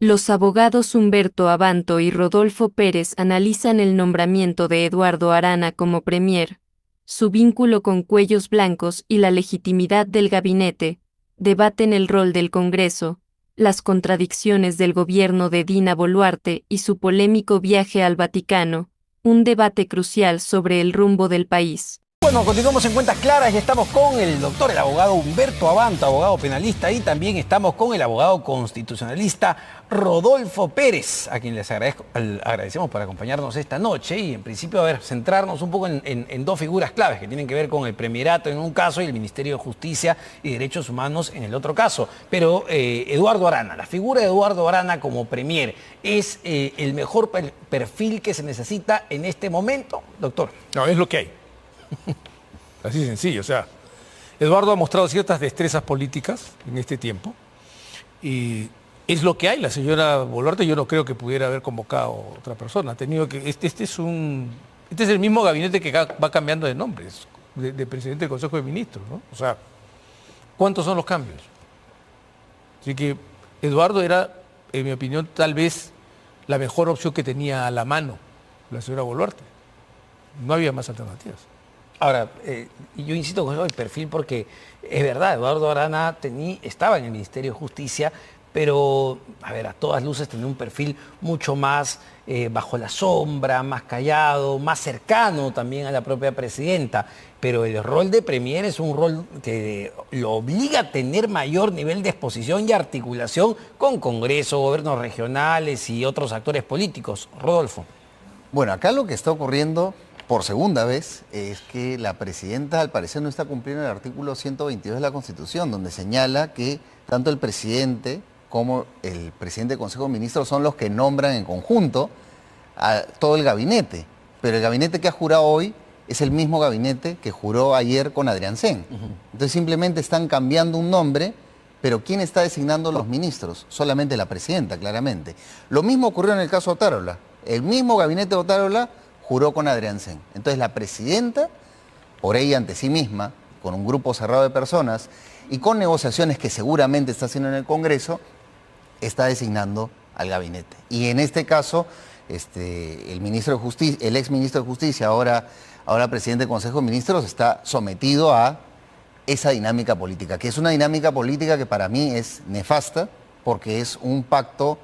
Los abogados Humberto Abanto y Rodolfo Pérez analizan el nombramiento de Eduardo Arana como premier, su vínculo con Cuellos Blancos y la legitimidad del gabinete, debaten el rol del Congreso, las contradicciones del gobierno de Dina Boluarte y su polémico viaje al Vaticano, un debate crucial sobre el rumbo del país. Bueno, continuamos en Cuentas Claras y estamos con el doctor, el abogado Humberto Abanto, abogado penalista, y también estamos con el abogado constitucionalista Rodolfo Pérez, a quien les agradecemos por acompañarnos esta noche y en principio, centrarnos un poco en dos figuras claves que tienen que ver con el Premierato en un caso y el Ministerio de Justicia y Derechos Humanos en el otro caso. Pero Eduardo Arana, la figura de Eduardo Arana como premier, ¿es el mejor perfil que se necesita en este momento, doctor? No, es lo que hay. Así de sencillo, o sea, Eduardo ha mostrado ciertas destrezas políticas en este tiempo y es lo que hay. La señora Boluarte yo no creo que pudiera haber convocado a otra persona. Ha tenido que, este es el mismo gabinete que va cambiando de nombres, de presidente del Consejo de Ministros, ¿no? O sea, ¿cuántos son los cambios? Así que Eduardo era, en mi opinión, tal vez la mejor opción que tenía a la mano la señora Boluarte. No había más alternativas. Ahora, yo insisto con eso del perfil porque es verdad, Eduardo Arana estaba en el Ministerio de Justicia, pero, a todas luces tenía un perfil mucho más bajo la sombra, más callado, más cercano también a la propia presidenta. Pero el rol de premier es un rol que lo obliga a tener mayor nivel de exposición y articulación con Congreso, gobiernos regionales y otros actores políticos. Rodolfo. Bueno, acá lo que está ocurriendo por segunda vez es que la presidenta al parecer no está cumpliendo el artículo 122 de la Constitución, donde señala que tanto el presidente como el presidente del Consejo de Ministros son los que nombran en conjunto a todo el gabinete. Pero el gabinete que ha jurado hoy es el mismo gabinete que juró ayer con Adrián Sen. Entonces simplemente están cambiando un nombre, pero ¿quién está designando los ministros? Solamente la presidenta, claramente. Lo mismo ocurrió en el caso Otárola. El mismo gabinete de Otárola juró con Adrián Sen. Entonces la presidenta, por ella ante sí misma, con un grupo cerrado de personas y con negociaciones que seguramente está haciendo en el Congreso, está designando al gabinete. Y en este caso, el ministro de Justicia, el ex ministro de Justicia, ahora presidente del Consejo de Ministros, está sometido a esa dinámica política, que es una dinámica política que para mí es nefasta, porque es un pacto,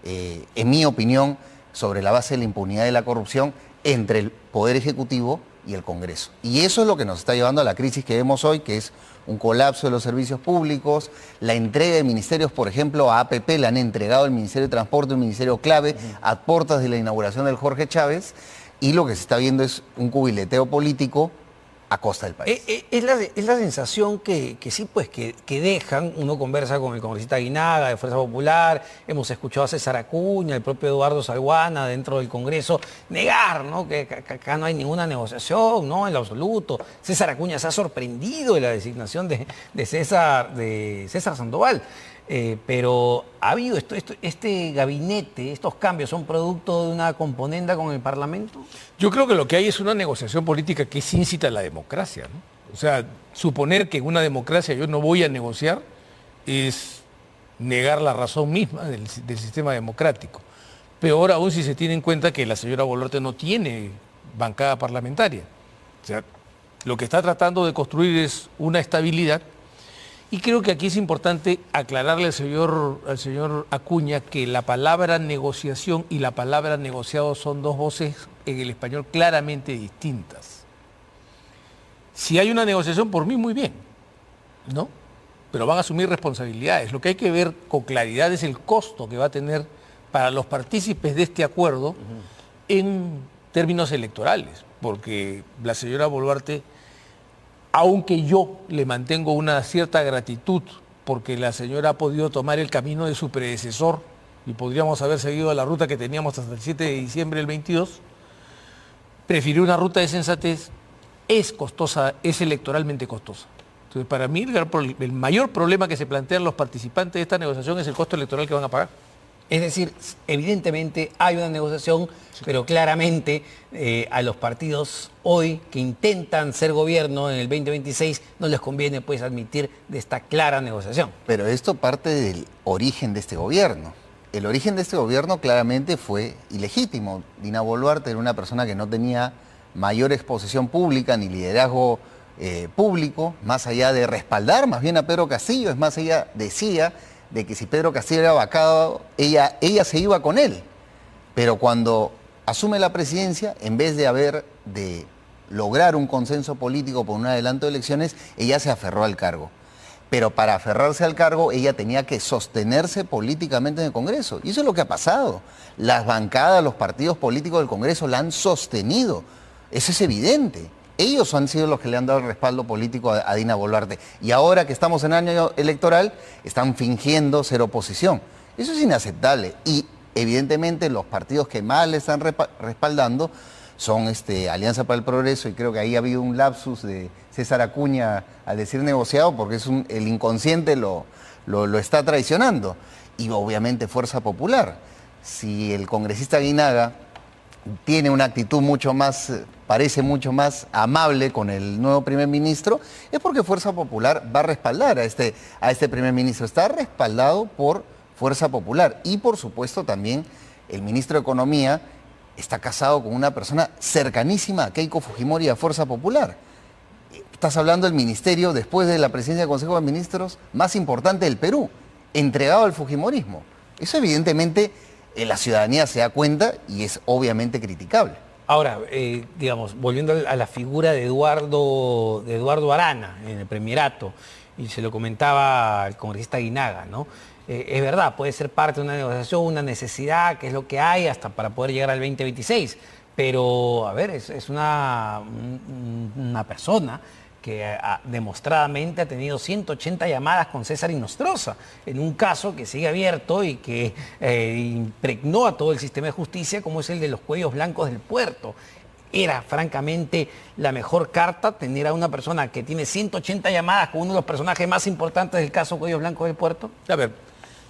en mi opinión, sobre la base de la impunidad y la corrupción entre el Poder Ejecutivo y el Congreso. Y eso es lo que nos está llevando a la crisis que vemos hoy, que es un colapso de los servicios públicos, la entrega de ministerios, por ejemplo, a APP, le han entregado el Ministerio de Transporte, un ministerio clave, a puertas de la inauguración del Jorge Chávez, y lo que se está viendo es un cubileteo político a costa del país. Es la sensación que sí, pues, que dejan. Uno conversa con el congresista Aguinaga de Fuerza Popular, hemos escuchado a César Acuña, el propio Eduardo Salguana dentro del Congreso, negar, ¿no?, que acá no hay ninguna negociación, ¿no?, en lo absoluto. César Acuña se ha sorprendido de la designación de César Sandoval. Pero ha habido este gabinete, estos cambios, ¿son producto de una componenda con el Parlamento? Yo creo que lo que hay es una negociación política que sí incita a la democracia, ¿no? O sea, suponer que en una democracia yo no voy a negociar es negar la razón misma del sistema democrático. Peor aún si se tiene en cuenta que la señora Boluarte no tiene bancada parlamentaria. O sea, lo que está tratando de construir es una estabilidad. Y creo que aquí es importante aclararle al señor Acuña que la palabra negociación y la palabra negociado son dos voces en el español claramente distintas. Si hay una negociación, por mí muy bien, ¿no? Pero van a asumir responsabilidades. Lo que hay que ver con claridad es el costo que va a tener para los partícipes de este acuerdo en términos electorales, porque la señora Boluarte, aunque yo le mantengo una cierta gratitud porque la señora ha podido tomar el camino de su predecesor y podríamos haber seguido la ruta que teníamos hasta el 7 de diciembre del 22, prefirió una ruta de sensatez, es costosa, es electoralmente costosa. Entonces, para mí, el mayor problema que se plantean los participantes de esta negociación es el costo electoral que van a pagar. Es decir, evidentemente hay una negociación, pero claramente a los partidos hoy que intentan ser gobierno en el 2026 no les conviene, pues, admitir de esta clara negociación. Pero esto parte del origen de este gobierno. el origen de este gobierno claramente fue ilegítimo. Dina Boluarte era una persona que no tenía mayor exposición pública ni liderazgo público, más allá de respaldar más bien a Pedro Castillo, es más, ella decía de que si Pedro Castillo era vacado, ella se iba con él. Pero cuando asume la presidencia, en vez de lograr un consenso político por un adelanto de elecciones, ella se aferró al cargo. Pero para aferrarse al cargo, ella tenía que sostenerse políticamente en el Congreso. Y eso es lo que ha pasado. Las bancadas, los partidos políticos del Congreso la han sostenido. Eso es evidente. Ellos han sido los que le han dado el respaldo político a Dina Boluarte. Y ahora que estamos en año electoral, están fingiendo ser oposición. Eso es inaceptable. Y evidentemente los partidos que más le están respaldando son Alianza para el Progreso, y creo que ahí ha habido un lapsus de César Acuña al decir negociado, porque el inconsciente lo está traicionando. Y obviamente Fuerza Popular. Si el congresista Aguinaga tiene una actitud parece mucho más amable con el nuevo primer ministro, es porque Fuerza Popular va a respaldar a este primer ministro. Está respaldado por Fuerza Popular. Y por supuesto también el ministro de Economía está casado con una persona cercanísima a Keiko Fujimori y a Fuerza Popular. Estás hablando del ministerio, después de la presidencia del Consejo de Ministros, más importante del Perú, entregado al fujimorismo. Eso evidentemente la ciudadanía se da cuenta y es obviamente criticable. Ahora, digamos, volviendo a la figura de Eduardo Arana en el Premierato, y se lo comentaba al congresista Aguinaga, ¿no? Es verdad, puede ser parte de una negociación, una necesidad, que es lo que hay hasta para poder llegar al 2026, pero, a ver, es una persona que demostradamente ha tenido 180 llamadas con César Inostroza, en un caso que sigue abierto y que impregnó a todo el sistema de justicia, como es el de los cuellos blancos del puerto. Era francamente la mejor carta tener a una persona que tiene 180 llamadas con uno de los personajes más importantes del caso Cuellos Blancos del Puerto. A ver,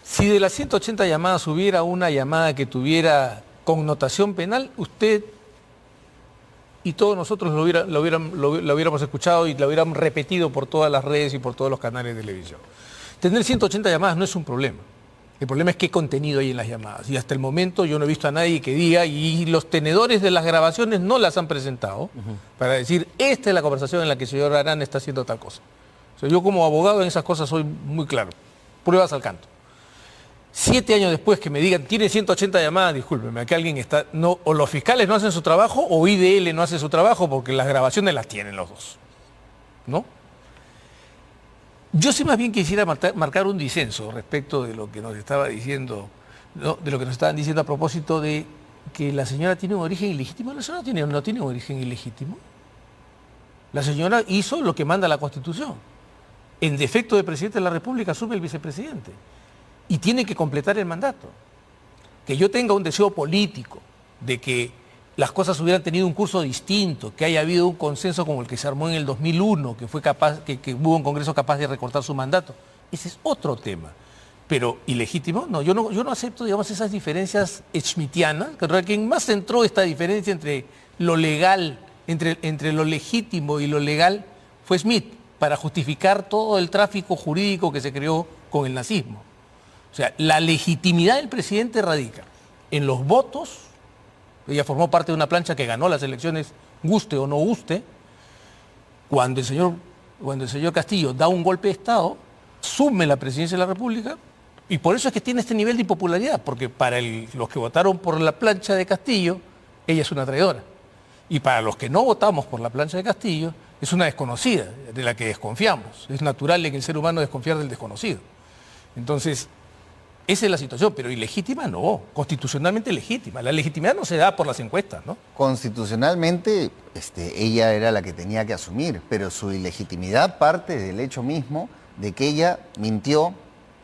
si de las 180 llamadas hubiera una llamada que tuviera connotación penal, usted y todos nosotros lo hubiéramos escuchado y lo hubiéramos repetido por todas las redes y por todos los canales de televisión. Tener 180 llamadas no es un problema. El problema es qué contenido hay en las llamadas. Y hasta el momento yo no he visto a nadie que diga, y los tenedores de las grabaciones no las han presentado, para decir, esta es la conversación en la que el señor Arana está haciendo tal cosa. O sea, yo como abogado en esas cosas soy muy claro. Pruebas al canto. 7 años después que me digan, tiene 180 llamadas, discúlpeme, aquí alguien está, no, o los fiscales no hacen su trabajo, o IDL no hace su trabajo, porque las grabaciones las tienen los dos, ¿no? Yo sí más bien quisiera marcar un disenso respecto de lo que nos estaba diciendo, ¿no? De lo que nos estaban diciendo a propósito de que la señora tiene un origen ilegítimo. La señora no tiene un origen ilegítimo. La señora hizo lo que manda la Constitución. En defecto de presidente de la República asume el vicepresidente. Y tiene que completar el mandato. Que yo tenga un deseo político de que las cosas hubieran tenido un curso distinto, que haya habido un consenso como el que se armó en el 2001, que hubo un Congreso capaz de recortar su mandato. Ese es otro tema. Pero ilegítimo, no, yo no acepto, digamos, esas diferencias schmittianas, que quien más centró esta diferencia entre lo legal, entre lo legítimo y lo legal, fue Schmitt, para justificar todo el tráfico jurídico que se creó con el nazismo. O sea, la legitimidad del presidente radica en los votos. Ella formó parte de una plancha que ganó las elecciones, guste o no guste. Cuando el señor Castillo da un golpe de Estado, asume la presidencia de la República, y por eso es que tiene este nivel de impopularidad, porque para los que votaron por la plancha de Castillo, ella es una traidora. Y para los que no votamos por la plancha de Castillo, es una desconocida, de la que desconfiamos. Es natural en el ser humano desconfiar del desconocido. Entonces, esa es la situación, pero ilegítima no, constitucionalmente legítima. La legitimidad no se da por las encuestas, ¿no? Constitucionalmente, ella era la que tenía que asumir, pero su ilegitimidad parte del hecho mismo de que ella mintió,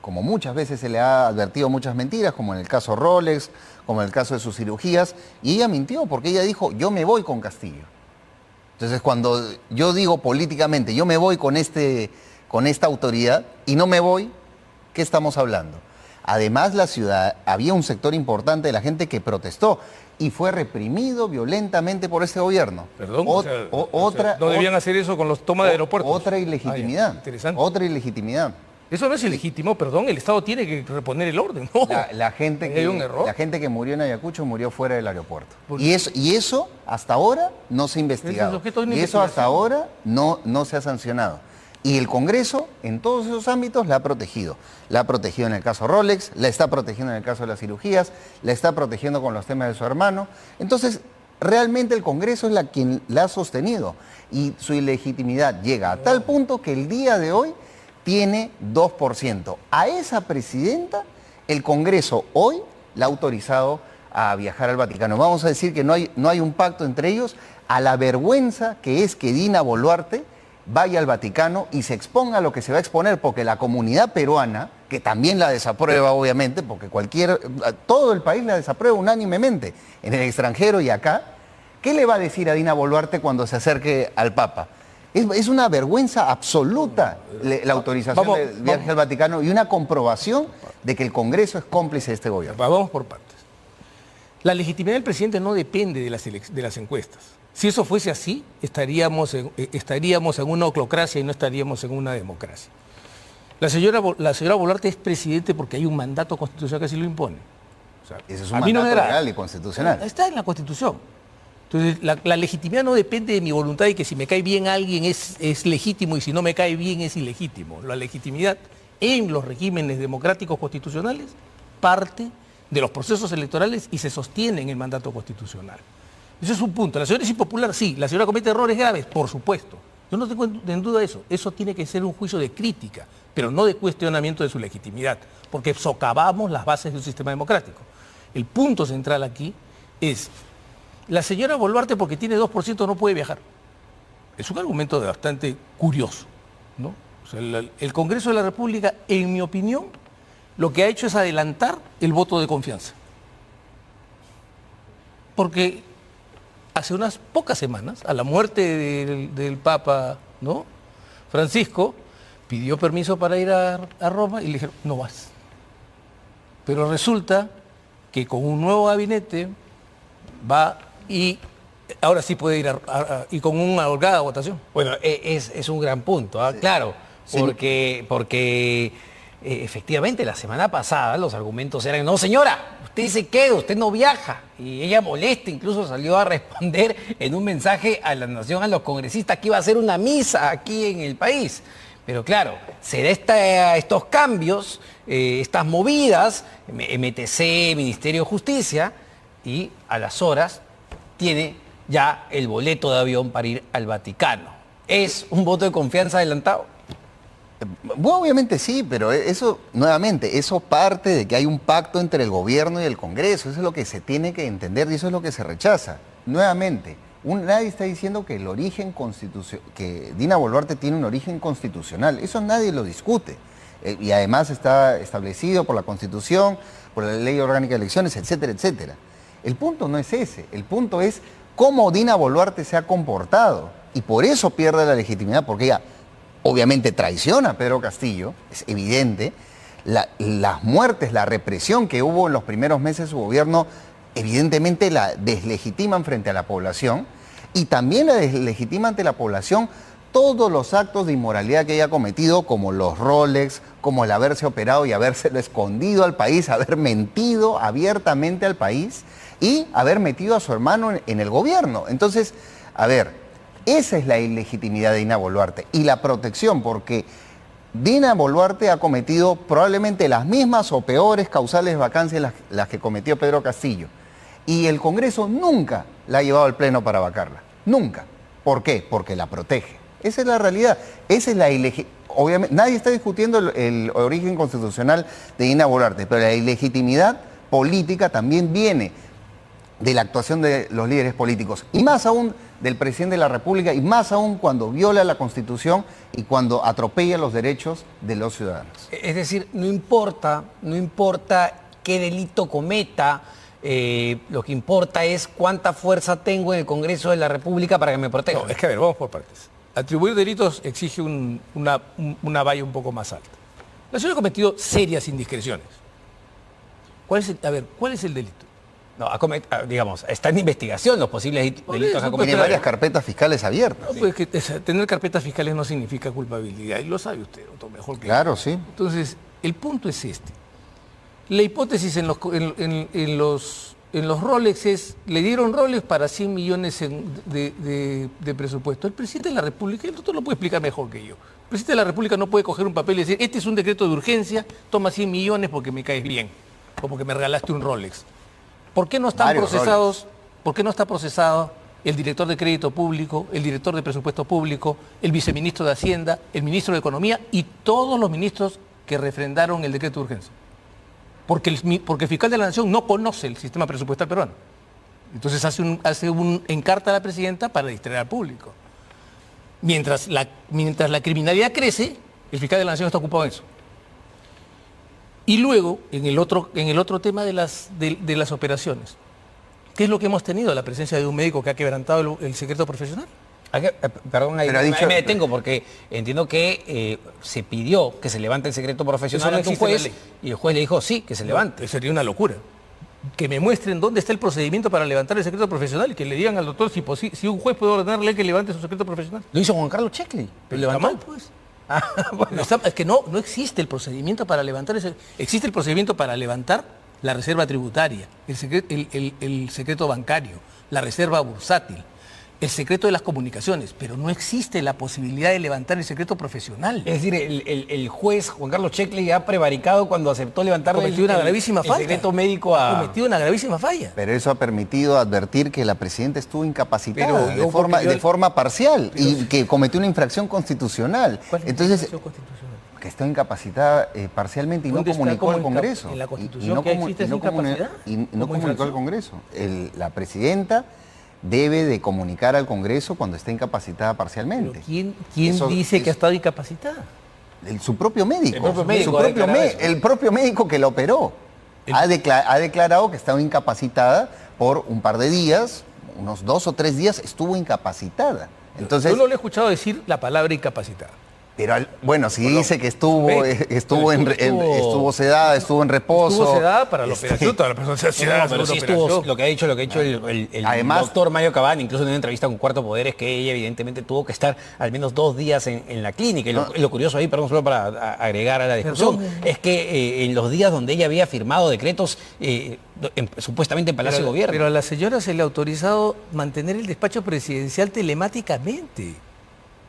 como muchas veces se le ha advertido muchas mentiras, como en el caso Rolex, como en el caso de sus cirugías, y ella mintió porque ella dijo, yo me voy con Castillo. Entonces, cuando yo digo políticamente, yo me voy con esta autoridad y no me voy, ¿qué estamos hablando? Además, había un sector importante de la gente que protestó y fue reprimido violentamente por este gobierno. Perdón, ¿no debían hacer eso con los tomas de aeropuertos? Otra ilegitimidad. Interesante. Otra ilegitimidad. Eso no es ilegítimo, perdón, el Estado tiene que reponer el orden, ¿no? La gente Hay un error. la gente que murió en Ayacucho murió fuera del aeropuerto. Y eso hasta ahora no se ha investigado. objeto de una Y eso hasta investigación. ahora no se ha sancionado. Y el Congreso en todos esos ámbitos la ha protegido. La ha protegido en el caso Rolex, la está protegiendo en el caso de las cirugías, la está protegiendo con los temas de su hermano. Entonces, realmente el Congreso es quien la ha sostenido. Y su ilegitimidad llega a tal punto que el día de hoy tiene 2%. A esa presidenta, el Congreso hoy la ha autorizado a viajar al Vaticano. Vamos a decir que no hay un pacto entre ellos, a la vergüenza que es que Dina Boluarte vaya al Vaticano y se exponga a lo que se va a exponer, porque la comunidad peruana, que también la desaprueba obviamente, porque todo el país la desaprueba unánimemente, en el extranjero y acá, ¿qué le va a decir a Dina Boluarte cuando se acerque al Papa? Es una vergüenza absoluta la autorización del viaje al Vaticano y una comprobación de que el Congreso es cómplice de este gobierno. Vamos por partes. La legitimidad del presidente no depende de las encuestas. Si eso fuese así, estaríamos en una oclocracia y no estaríamos en una democracia. La señora Boluarte es presidente porque hay un mandato constitucional que así lo impone. O sea, Ese es a un mí no me mandato agrada. legal y constitucional. Está en la Constitución. Entonces, la legitimidad no depende de mi voluntad y que si me cae bien alguien es legítimo y si no me cae bien es ilegítimo. La legitimidad en los regímenes democráticos constitucionales parte de los procesos electorales y se sostiene en el mandato constitucional. Eso es un punto. ¿La señora es impopular? Sí. ¿La señora comete errores graves? Por supuesto. Yo no tengo en duda eso. Eso tiene que ser un juicio de crítica, pero no de cuestionamiento de su legitimidad, porque socavamos las bases de un sistema democrático. El punto central aquí es, la señora Boluarte porque tiene 2% no puede viajar. Es un argumento bastante curioso, ¿no? O sea, el Congreso de la República, en mi opinión, lo que ha hecho es adelantar el voto de confianza. Porque hace unas pocas semanas, a la muerte del Papa, ¿no?, Francisco, pidió permiso para ir a Roma y le dijeron, no vas. Pero resulta que con un nuevo gabinete va y ahora sí puede ir y con una holgada votación. Bueno, es un gran punto, ¿ah? Sí. Claro, Sí. porque efectivamente la semana pasada los argumentos eran, no señora, usted se queda, usted no viaja. Y ella molesta, incluso salió a responder en un mensaje a la nación, a los congresistas, que iba a hacer una misa aquí en el país. Pero claro, se da estos cambios, estas movidas, MTC, Ministerio de Justicia, y a las horas tiene ya el boleto de avión para ir al Vaticano. ¿Es un voto de confianza adelantado? Bueno, obviamente sí, pero eso, nuevamente, eso parte de que hay un pacto entre el gobierno y el Congreso. Eso es lo que se tiene que entender y eso es lo que se rechaza. Nuevamente, nadie está diciendo que el origen que Dina Boluarte tiene un origen constitucional. Eso nadie lo discute. Y además está establecido por la Constitución, por la Ley Orgánica de Elecciones, etcétera, etcétera. El punto no es ese. El punto es cómo Dina Boluarte se ha comportado. Y por eso pierde la legitimidad, porque ella obviamente traiciona a Pedro Castillo, es evidente. Las muertes, la represión que hubo en los primeros meses de su gobierno, evidentemente la deslegitiman frente a la población y también la deslegitima ante la población todos los actos de inmoralidad que ella ha cometido, como los Rolex, como el haberse operado y habérselo escondido al país, haber mentido abiertamente al país y haber metido a su hermano en el gobierno. Entonces, a ver, esa es la ilegitimidad de Dina Boluarte y la protección, porque Dina Boluarte ha cometido probablemente las mismas o peores causales de vacancia las que cometió Pedro Castillo. Y el Congreso nunca la ha llevado al Pleno para vacarla. Nunca. ¿Por qué? Porque la protege. Esa es la realidad. Esa es la obviamente, nadie está discutiendo el origen constitucional de Dina Boluarte, pero la ilegitimidad política también viene de la actuación de los líderes políticos. Y más aún del presidente de la República, y más aún cuando viola la Constitución y cuando atropella los derechos de los ciudadanos. Es decir, no importa qué delito cometa, lo que importa es cuánta fuerza tengo en el Congreso de la República para que me proteja. No, es que a ver, vamos por partes. Atribuir delitos exige una valla un poco más alta. La señora ha cometido serias indiscreciones. ¿Cuál es el delito? No, digamos, está en investigación los posibles delitos que ha Tiene cometido. varias carpetas fiscales abiertas. No, pues tener carpetas fiscales no significa culpabilidad, y lo sabe usted, doctor, mejor que Claro, yo. sí. Entonces, el punto es este. La hipótesis en los Rolex es, le dieron Rolex para 100 millones de presupuesto. El presidente de la República, el doctor lo puede explicar mejor que yo. El presidente de la República no puede coger un papel y decir, este es un decreto de urgencia, toma 100 millones porque me caes bien, o porque me regalaste un Rolex. ¿Por qué no están Varios procesados? ¿Por qué no está procesado el director de Crédito Público, el director de Presupuesto Público, el viceministro de Hacienda, el ministro de Economía y todos los ministros que refrendaron el decreto de urgencia? Porque el fiscal de la Nación no conoce el sistema presupuestal peruano. Entonces encarta a la presidenta para distraer al público. Mientras la criminalidad crece, el fiscal de la Nación está ocupado en eso. Y luego, en el otro tema de las operaciones, ¿qué es lo que hemos tenido? La presencia de un médico que ha quebrantado el secreto profesional. Perdón, ahí Pero ha dicho- me detengo porque entiendo que se pidió que se levante el secreto profesional Eso no ante un existe en la juez ley. y el juez le dijo sí, que se levante. Sería una locura. Que me muestren dónde está el procedimiento para levantar el secreto profesional y que le digan al doctor si un juez puede ordenarle que levante su secreto profesional. Lo hizo Juan Carlos Checli. Pero Lo está levantó. mal, pues. Bueno. Es que no existe el procedimiento para levantar existe el procedimiento para levantar la reserva tributaria, el secreto bancario, la reserva bursátil, el secreto de las comunicaciones, pero no existe la posibilidad de levantar el secreto profesional. Es decir, el juez Juan Carlos Checli ha prevaricado cuando aceptó levantarle Cometió una gravísima falla. el secreto médico Ha a... cometido una gravísima falla. Pero eso ha permitido advertir que la presidenta estuvo incapacitada Pero yo- de forma parcial y que cometió una infracción constitucional. ¿Cuál es la Entonces, infracción constitucional? que está incapacitada parcialmente y no ¿Dónde está comunicó como al Congreso. en la Y- Constitución y no que comu- existe y no esa incapacidad y no como comunicó al infracción? Congreso. La presidenta debe de comunicar al Congreso cuando está incapacitada Pero parcialmente. ¿quién Eso dice que ha es- estado incapacitada? Su propio médico. El propio médico Su ha propio declarado eso. el propio médico que la operó. Ha declarado que estaba incapacitada por un par de días, unos 2 o 3 días estuvo incapacitada. Entonces, Yo no le he escuchado decir la palabra incapacitada. pero bueno, si dice que estuvo sedada, estuvo en reposo. Estuvo sedada para la operación, toda la persona se No, sedada pero para sí una estuvo, operación. lo que ha dicho el Además- doctor Mario Cabán, incluso en una entrevista con Cuarto Poder, es que ella evidentemente tuvo que estar al menos 2 días en la clínica. Y lo curioso ahí, perdón, solo para agregar a la discusión, Perdón. es que en los días donde ella había firmado decretos, supuestamente en Palacio de Gobierno. Pero a la señora se le ha autorizado mantener el despacho presidencial telemáticamente.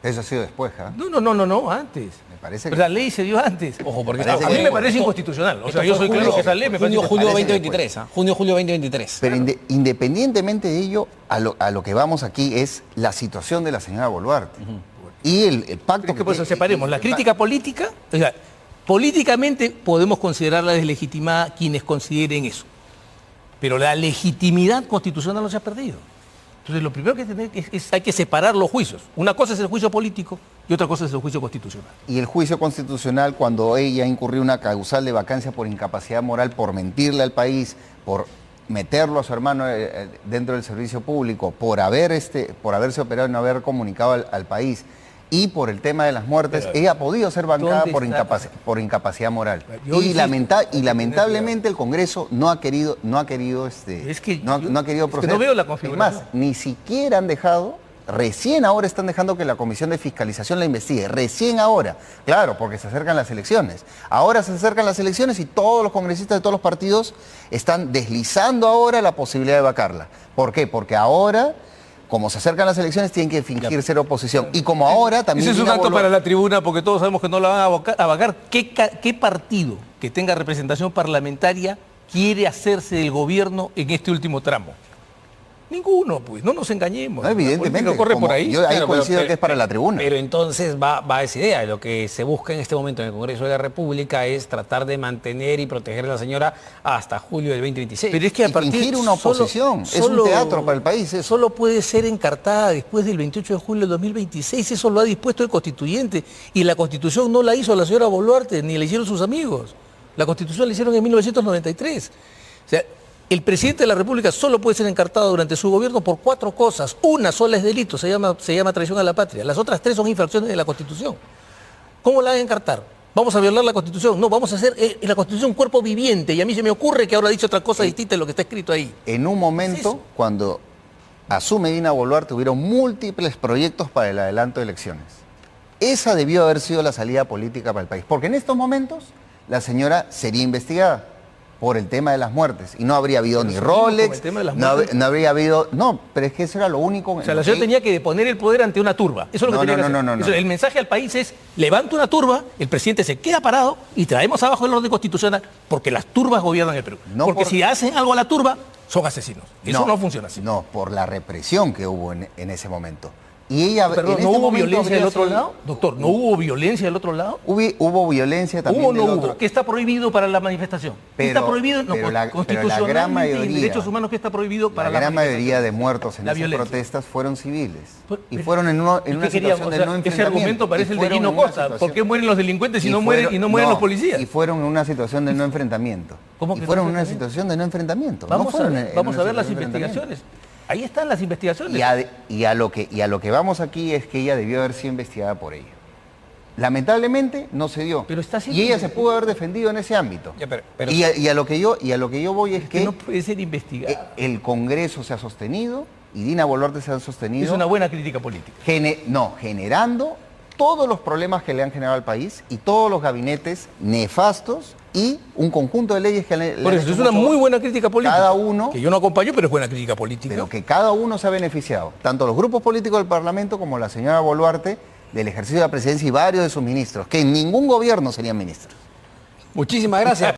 Eso ha sido después, ¿ah? No, antes. Me parece Pero que- la ley se dio antes. Ojo, porque Parece a que- mí me parece esto- inconstitucional. O esto sea, yo fue soy claro que esa ley me parece julio parece 2023, junio, julio 2023. Pero independientemente de ello, a lo que vamos aquí es la situación de la señora Boluarte. Y el pacto Es que por eso que- separemos la el- crítica política, o sea, políticamente podemos considerarla deslegitimada quienes consideren eso. Pero la legitimidad constitucional no se ha perdido. Entonces lo primero que hay que separar los juicios. Una cosa es el juicio político y otra cosa es el juicio constitucional. Y el juicio constitucional, cuando ella incurrió una causal de vacancia por incapacidad moral, por mentirle al país, por meterlo a su hermano dentro del servicio público, por haberse operado y no haber comunicado al país, y por el tema de las muertes, ella ha podido ser bancada ¿dónde está? por incapacidad moral. Yo Y, insisto, hay que lamentablemente el Congreso no ha querido Es que no yo- ha querido es que proceder. no veo la Es configuración. más, ni siquiera han dejado, recién ahora están dejando que la Comisión de Fiscalización la investigue, recién ahora, claro, porque se acercan las elecciones. Ahora se acercan las elecciones y todos los congresistas de todos los partidos están deslizando ahora la posibilidad de vacarla. ¿Por qué? Porque ahora, como se acercan las elecciones, tienen que fingir ser oposición. Y como ahora también... Ese es un Dina acto Boluarte- para la tribuna porque todos sabemos que no la van a vacar. ¿Qué partido que tenga representación parlamentaria quiere hacerse del gobierno en este último tramo? Ninguno, pues, no nos engañemos. No, evidentemente, La política corre como por ahí. yo ahí Claro, coincido que es para la tribuna. Pero entonces va esa idea. Lo que se busca en este momento en el Congreso de la República es tratar de mantener y proteger a la señora hasta julio del 2026. Pero es que a Y partir fingir una oposición. Es un teatro para el país eso. Solo puede ser encartada después del 28 de julio del 2026. Eso lo ha dispuesto el constituyente. Y la constitución no la hizo la señora Boluarte, ni la hicieron sus amigos. La constitución la hicieron en 1993. O sea, el presidente de la República solo puede ser encartado durante su gobierno por 4 cosas. Una sola es delito, se llama traición a la patria. Las otras 3 son infracciones de la Constitución. ¿Cómo la van a encartar? vamos a violar la Constitución. No, vamos a hacer la Constitución un cuerpo viviente. Y a mí se me ocurre que ahora ha dicho otra cosa distinta de lo que está escrito ahí. En un momento, cuando asume Dina Boluarte, hubieron múltiples proyectos para el adelanto de elecciones. Esa debió haber sido la salida política para el país. Porque en estos momentos la señora sería investigada por el tema de las muertes. Y no habría habido ni Rolex, no habría habido... No, pero es que eso era lo único... O sea, la señora tenía que deponer el poder ante una turba. Eso es lo que tenía que hacer. Eso, el mensaje al país es, levanta una turba, el presidente se queda parado y traemos abajo el orden constitucional porque las turbas gobiernan el Perú. Porque si hacen algo a la turba, son asesinos. Eso no funciona así. No, por la represión que hubo en ese momento. Y ella, perdón, ¿no hubo violencia del otro lado? Doctor, ¿no hubo violencia del otro lado? Hubo violencia también ¿Hubo o no hubo? ¿Qué está prohibido para la manifestación? ¿Qué está prohibido? No, constitucionalmente, la gran mayoría, en derechos humanos, ¿qué está prohibido para la gran mayoría de muertos en esas protestas fueron civiles? Y fueron en una situación de no enfrentamiento. Ese argumento parece el de Gino Costa. ¿Por qué mueren los delincuentes y no mueren los policías? Y fueron en una situación de no enfrentamiento. ¿Cómo que fueron en una situación de no enfrentamiento. Vamos a ver las investigaciones. Ahí están las investigaciones. Y a lo que vamos aquí es que ella debió haber sido investigada por ello. Lamentablemente no se dio. Pero está y ella se pudo haber defendido en ese ámbito. Y a lo que yo voy es que no puede ser investigada. El Congreso se ha sostenido y Dina Boluarte se ha sostenido. Es una buena crítica política. Generando todos los problemas que le han generado al país y todos los gabinetes nefastos y un conjunto de leyes que por eso es una muy buena crítica política. Cada uno, que yo no acompaño, pero es buena crítica política. Pero que cada uno se ha beneficiado, tanto los grupos políticos del Parlamento como la señora Boluarte, del ejercicio de la presidencia y varios de sus ministros, que en ningún gobierno serían ministros. Muchísimas gracias.